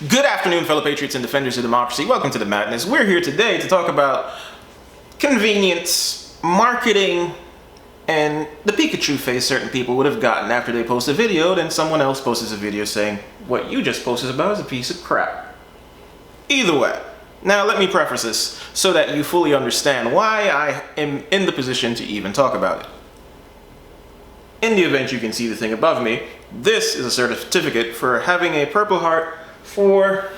Good afternoon, fellow patriots and defenders of democracy. Welcome to the madness. We're here today to talk about convenience, marketing, and the Pikachu face certain people would have gotten after they post a video, then someone else posts a video saying, what you just posted about is a piece of crap. Either way. Now let me preface this so that you fully understand why I am in the position to even talk about it. In the event you can see the thing above me, this is a certificate for having a Purple Heart for,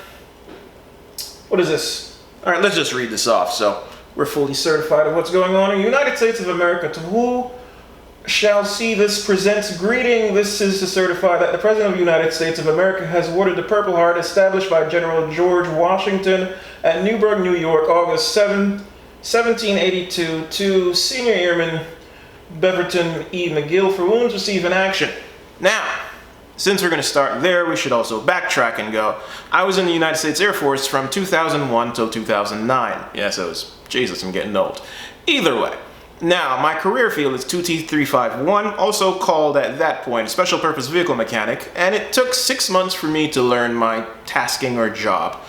what is this? Alright, let's just read this off so we're fully certified of what's going on. In the United States of America, to who shall see this presents greeting. This is to certify that the President of the United States of America has awarded the Purple Heart established by General George Washington at Newburgh, New York, August 7, 1782 to Senior Airman Beverton E. McGill for wounds received in action. Now, since we're going to start there, we should also backtrack and go. I was in the United States Air Force from 2001 till 2009. Yes, Jesus, I'm getting old. Either way. Now, my career field is 2T351, also called at that point a special purpose vehicle mechanic, and it took 6 months for me to learn my tasking or job.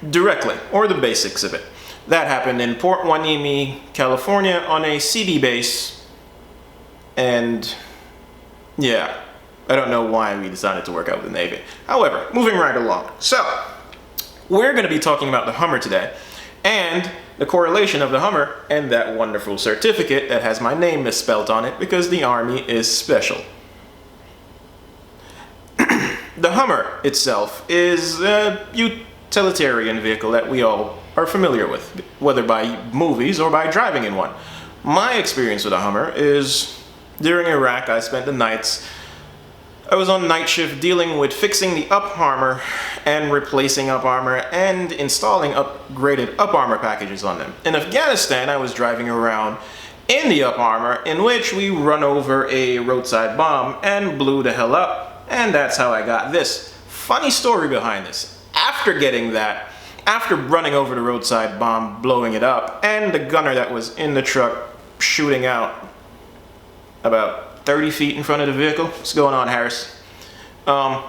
Directly, or the basics of it. That happened in Port Hueneme, California on a CD base, and yeah. I don't know why we decided to work out with the Navy. However, moving right along. So, we're going to be talking about the Hummer today, and the correlation of the Hummer and that wonderful certificate that has my name misspelled on it because the Army is special. The Hummer itself is a utilitarian vehicle that we all are familiar with, whether by movies or by driving in one. My experience with a Hummer is during Iraq. I spent the nights. I was on night shift dealing with fixing the up armor and replacing up armor and installing upgraded up armor packages on them. In Afghanistan, I was driving around in the up armor in which we run over a roadside bomb and blew the hell up, and that's how I got this. Funny story behind this. After getting that, after running over the roadside bomb, blowing it up, and the gunner that was in the truck shooting out about 30 feet in front of the vehicle. What's going on, Harris? A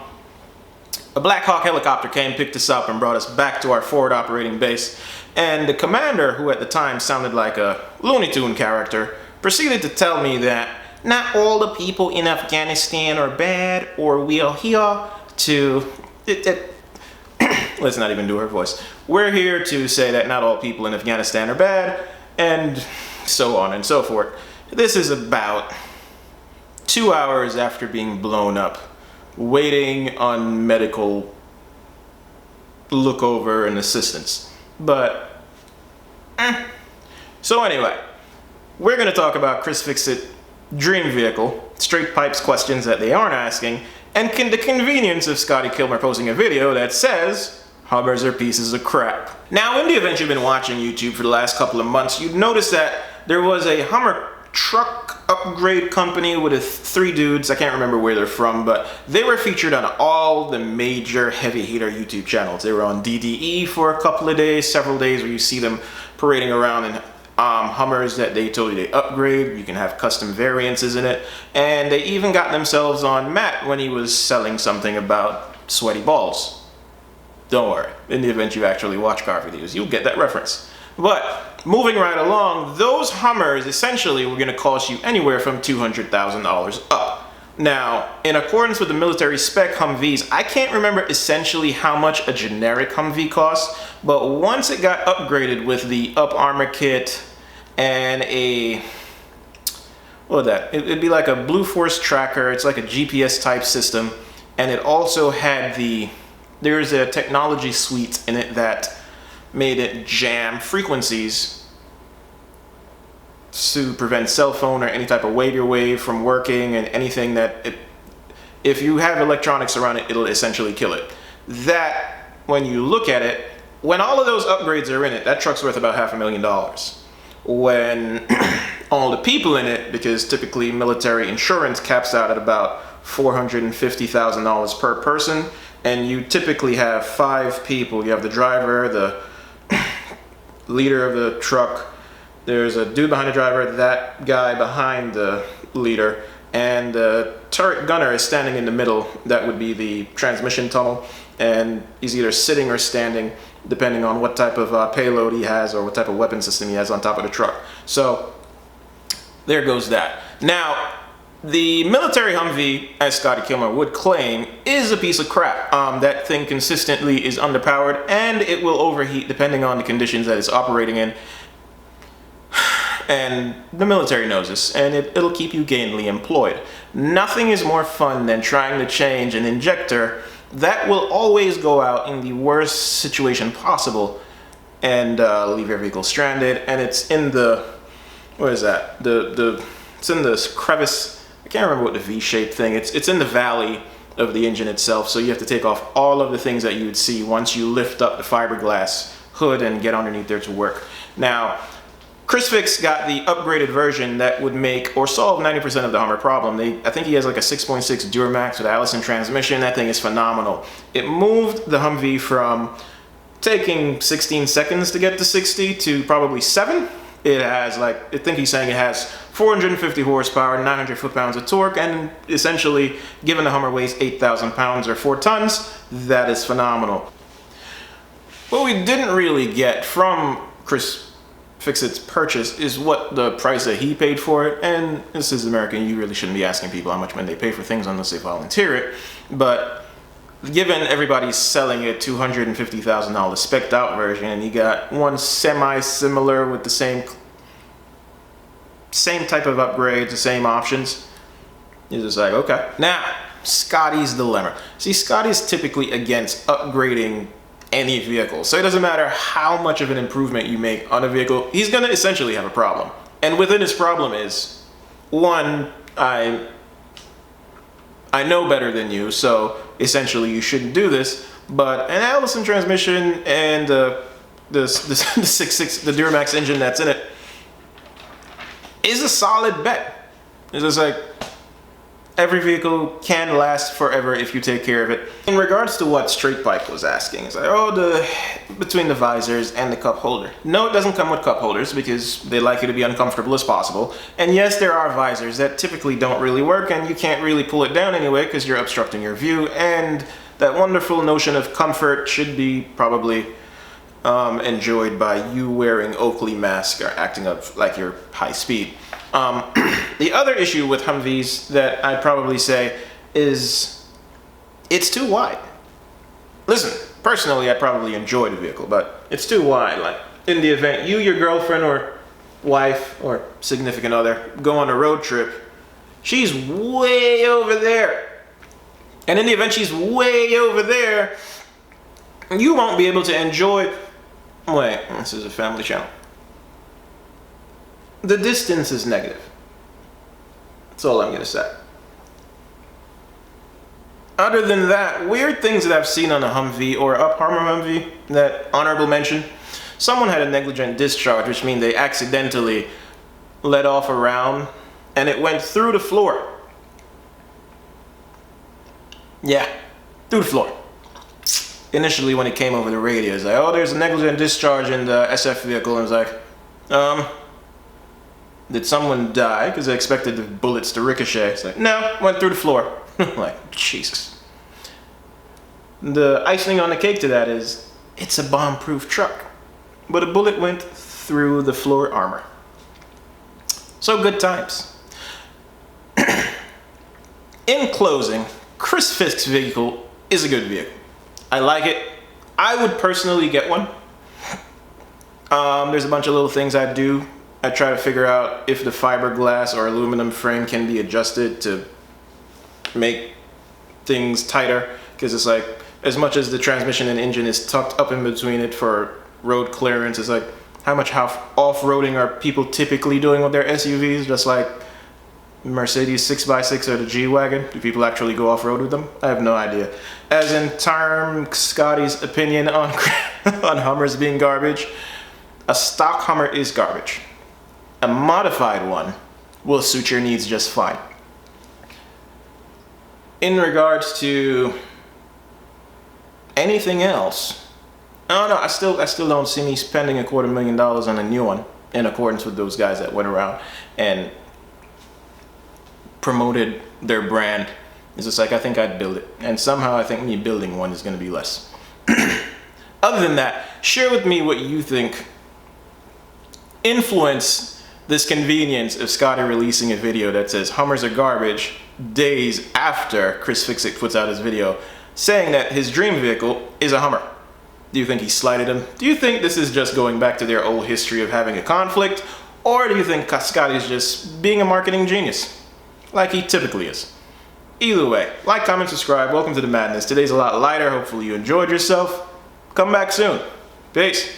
Black Hawk helicopter came, picked us up, and brought us back to our forward operating base. And the commander, who at the time sounded like a Looney Tune character, proceeded to tell me that not all the people in Afghanistan are bad, or we are here to... Let's not even do her voice. We're here to say that not all people in Afghanistan are bad, and so on and so forth. This is about 2 hours after being blown up, waiting on medical look over and assistance. But, So anyway, we're going to talk about Chris Fixit dream vehicle, straight pipes questions that they aren't asking, and the convenience of Scotty Kilmer posting a video that says, Hummers are pieces of crap. Now, in the event you've been watching YouTube for the last couple of months, you'd notice that there was a Hummer truck upgrade company with three dudes. I can't remember where they're from, but they were featured on all the major heavy hitter YouTube channels. They were on DDE for a couple of days, several days, where you see them parading around in Hummers that they told you they upgrade. You can have custom variances in it, and they even got themselves on Matt when he was selling something about sweaty balls. Don't worry, in the event you actually watch car videos, you'll get that reference. But moving right along, those Hummers essentially were going to cost you anywhere from $200,000 up. Now, in accordance with the military spec Humvees, I can't remember essentially how much a generic Humvee costs, but once it got upgraded with the up armor kit and a, what was that? It'd be like a Blue Force tracker. It's like a GPS type system, and it also had there's a technology suite in it that made it jam frequencies to prevent cell phone or any type of wave from working, and anything that if you have electronics around it, it'll essentially kill it. That, when you look at it, when all of those upgrades are in it, that truck's worth about $500,000. When all the people in it, because typically military insurance caps out at about $450,000 per person, and you typically have 5 people. You have the driver, the leader of the truck, there's a dude behind the driver, that guy behind the leader, and turret gunner is standing in the middle. That would be the transmission tunnel, and he's either sitting or standing, depending on what type of payload he has or what type of weapon system he has on top of the truck. So there goes that. Now, the military Humvee, as Scotty Kilmer would claim, is a piece of crap. That thing consistently is underpowered, and it will overheat depending on the conditions that it's operating in. And the military knows this, and it'll keep you gainfully employed. Nothing is more fun than trying to change an injector that will always go out in the worst situation possible and leave your vehicle stranded. And it's in the, what is that? It's in this crevice. I can't remember what the V-shaped thing. It's in the valley of the engine itself. So you have to take off all of the things that you would see once you lift up the fiberglass hood and get underneath there to work. Now, ChrisFix got the upgraded version that would make or solve 90% of the Hummer problem. I think he has like a 6.6 Duramax with Allison transmission. That thing is phenomenal. It moved the Humvee from taking 16 seconds to get to 60 to probably 7. It has, like, I think he's saying it has 450 horsepower, 900 foot-pounds of torque, and essentially, given the Hummer weighs 8,000 pounds or 4 tons, that is phenomenal. What we didn't really get from ChrisFixit's purchase is what the price that he paid for it, and this is America, you really shouldn't be asking people how much money they pay for things unless they volunteer it, but given everybody's selling a $250,000 spec'd out version, and you got one semi-similar with the same type of upgrades, the same options, you're just like, okay. Now, Scotty's dilemma. See, Scotty's typically against upgrading any vehicle. So it doesn't matter how much of an improvement you make on a vehicle, he's gonna essentially have a problem. And within his problem is, one, I know better than you, so essentially you shouldn't do this, but an Allison transmission and the 6.6, the Duramax engine that's in it, is a solid bet. It's just like, every vehicle can last forever if you take care of it. In regards to what Straight Bike was asking, it's like, oh, between the visors and the cup holder. No, it doesn't come with cup holders because they like you to be uncomfortable as possible. And yes, there are visors that typically don't really work, and you can't really pull it down anyway because you're obstructing your view, and that wonderful notion of comfort should be probably enjoyed by you wearing Oakley mask or acting up like you're high speed. The other issue with Humvees that I'd probably say is it's too wide. Listen, personally, I probably enjoy the vehicle, but it's too wide. Like, in the event you, your girlfriend or wife or significant other go on a road trip, she's way over there. And in the event she's way over there, you won't be able to enjoy... Wait, this is a family channel. The distance is negative. That's all I'm gonna say. Other than that, weird things that I've seen on a Humvee or a Hummer Humvee that honorable mention. Someone had a negligent discharge, which means they accidentally let off a round and it went through the floor. Yeah, through the floor. Initially, when it came over the radio, it's like, oh, there's a negligent discharge in the SF vehicle, and it's like, did someone die? Because I expected the bullets to ricochet. It's like, no, went through the floor. Like, Jesus. The icing on the cake to that is, it's a bomb-proof truck. But a bullet went through the floor armor. So good times. In closing, ChrisFix's vehicle is a good vehicle. I like it. I would personally get one. There's a bunch of little things I do. I try to figure out if the fiberglass or aluminum frame can be adjusted to make things tighter, because it's like, as much as the transmission and engine is tucked up in between it for road clearance, it's like, how much off-roading are people typically doing with their SUVs? Just like Mercedes 6x6 or the G-Wagon? Do people actually go off-road with them? I have no idea. As in Scotty's opinion on on Hummers being garbage, a stock Hummer is garbage. A modified one will suit your needs just fine. In regards to anything else, I don't know, I still don't see me spending $250,000 on a new one in accordance with those guys that went around and promoted their brand. It's just like, I think I'd build it. And somehow I think me building one is going to be less. Other than that, share with me what you think influenced this convenience of Scotty releasing a video that says Hummers are garbage days after Chris Fixit puts out his video saying that his dream vehicle is a Hummer. Do you think he slighted him? Do you think this is just going back to their old history of having a conflict? Or do you think Scotty's just being a marketing genius, like he typically is? Either way, like, comment, subscribe. Welcome to the madness. Today's a lot lighter. Hopefully you enjoyed yourself. Come back soon. Peace.